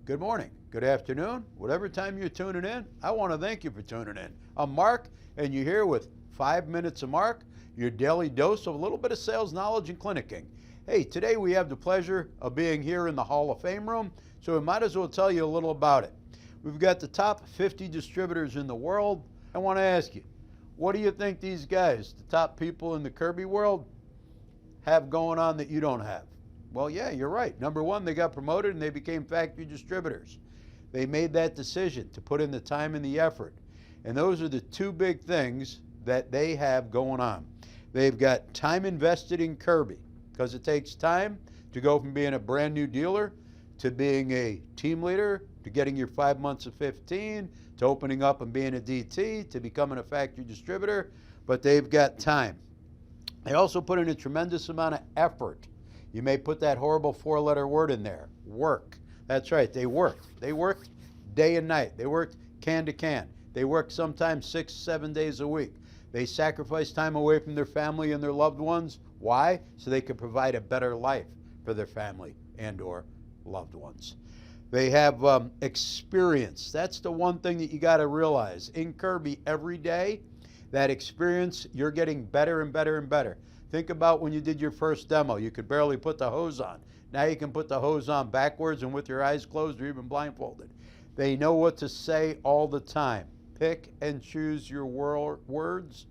good morning, good afternoon, whatever time you're tuning in. I want to thank you for tuning in. I'm Mark, and you're here with 5 Minutes of Mark, your daily dose of a little bit of sales knowledge and clinicking. Hey, today we have the pleasure of being here in the Hall of Fame room, so we might as well tell you a little about it. We've got the top 50 distributors in the world. I want to ask you, what do you think these guys, the top people in the Kirby world, have going on that you don't have? Well, yeah, you're right. Number one, they got promoted and they became factory distributors. They made that decision to put in the time and the effort. And those are the two big things that they have going on. They've got time invested in Kirby, because it takes time to go from being a brand new dealer to being a team leader, to getting your 5 months of 15, to opening up and being a DT, to becoming a factory distributor, but they've got time. They also put in a tremendous amount of effort. You may put that horrible 4-letter word in there, work. That's right, they worked. They worked day and night. They worked can to can. They worked sometimes 6, 7 days a week. They sacrificed time away from their family and their loved ones. Why? So they could provide a better life for their family and or loved ones. They have experience. That's the one thing that you got to realize. In Kirby, every day, that experience, you're getting better and better and better. Think about when you did your first demo. You could barely put the hose on. Now you can put the hose on backwards and with your eyes closed or even blindfolded. They know what to say all the time. Pick and choose your words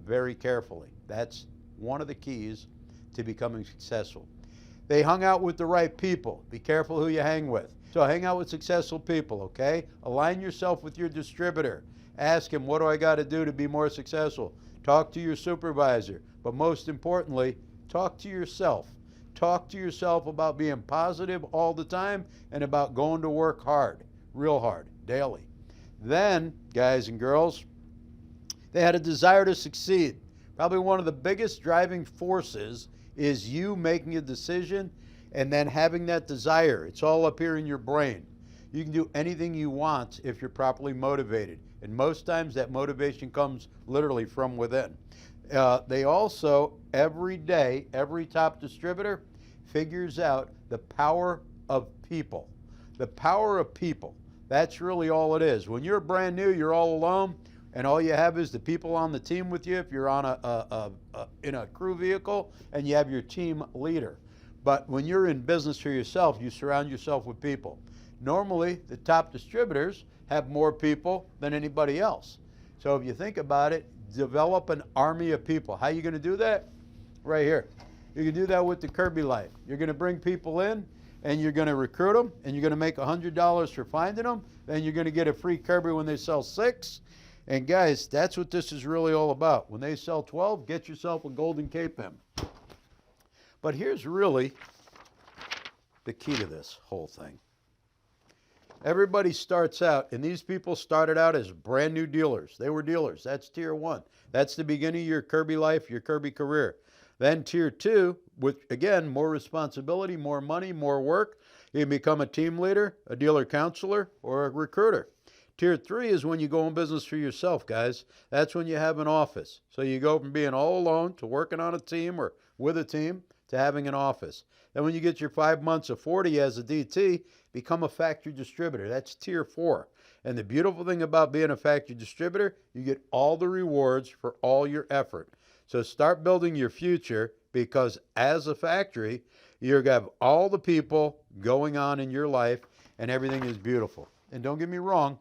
very carefully. That's one of the keys to becoming successful. They hung out with the right people. Be careful who you hang with. So hang out with successful people, okay? Align yourself with your distributor. Ask him, what do I got to do to be more successful? Talk to your supervisor. But most importantly, talk to yourself. Talk to yourself about being positive all the time and about going to work hard, real hard, daily. Then, guys and girls, they had a desire to succeed. Probably one of the biggest driving forces is you making a decision and then having that desire. It's all up here in your brain. You can do anything you want if you're properly motivated. And most times that motivation comes literally from within. They also, every day, every top distributor figures out the power of people. The power of people. That's really all it is. When you're brand new, you're all alone, and all you have is the people on the team with you if you're on in a crew vehicle, and you have your team leader. But when you're in business for yourself, you surround yourself with people. Normally, the top distributors have more people than anybody else. So if you think about it, develop an army of people. How are you going to do that? Right here. You can do that with the Kirby Life. You're going to bring people in, and you're going to recruit them, and you're going to make $100 for finding them. Then you're going to get a free Kirby when they sell 6. And guys, that's what this is really all about. When they sell 12, get yourself a golden K-Pin. But here's really the key to this whole thing. Everybody starts out, and these people started out as brand new dealers. They were dealers. That's tier 1. That's the beginning of your Kirby life, your Kirby career. Then tier 2, with, again, more responsibility, more money, more work. You can become a team leader, a dealer counselor, or a recruiter. Tier 3 is when you go in business for yourself, guys. That's when you have an office. So you go from being all alone to working on a team or with a team to having an office. Then when you get your 5 months of 40 as a DT, become a factory distributor. That's tier 4. And the beautiful thing about being a factory distributor, you get all the rewards for all your effort. So start building your future, because as a factory, you're going to have all the people going on in your life and everything is beautiful. And don't get me wrong,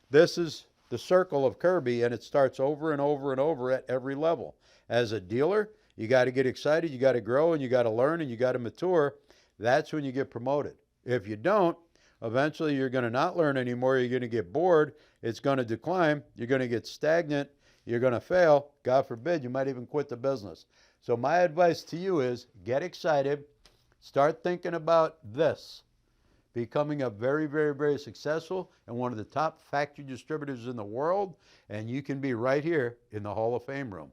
this is the circle of Kirby, and it starts over and over and over at every level. As a dealer, you got to get excited, you got to grow, and you got to learn, and you got to mature. That's when you get promoted. If you don't, eventually you're going to not learn anymore. You're going to get bored. It's going to decline. You're going to get stagnant. You're going to fail. God forbid, you might even quit the business. So my advice to you is get excited. Start thinking about this. Becoming a very, very, very successful and one of the top factory distributors in the world. And you can be right here in the Hall of Fame room.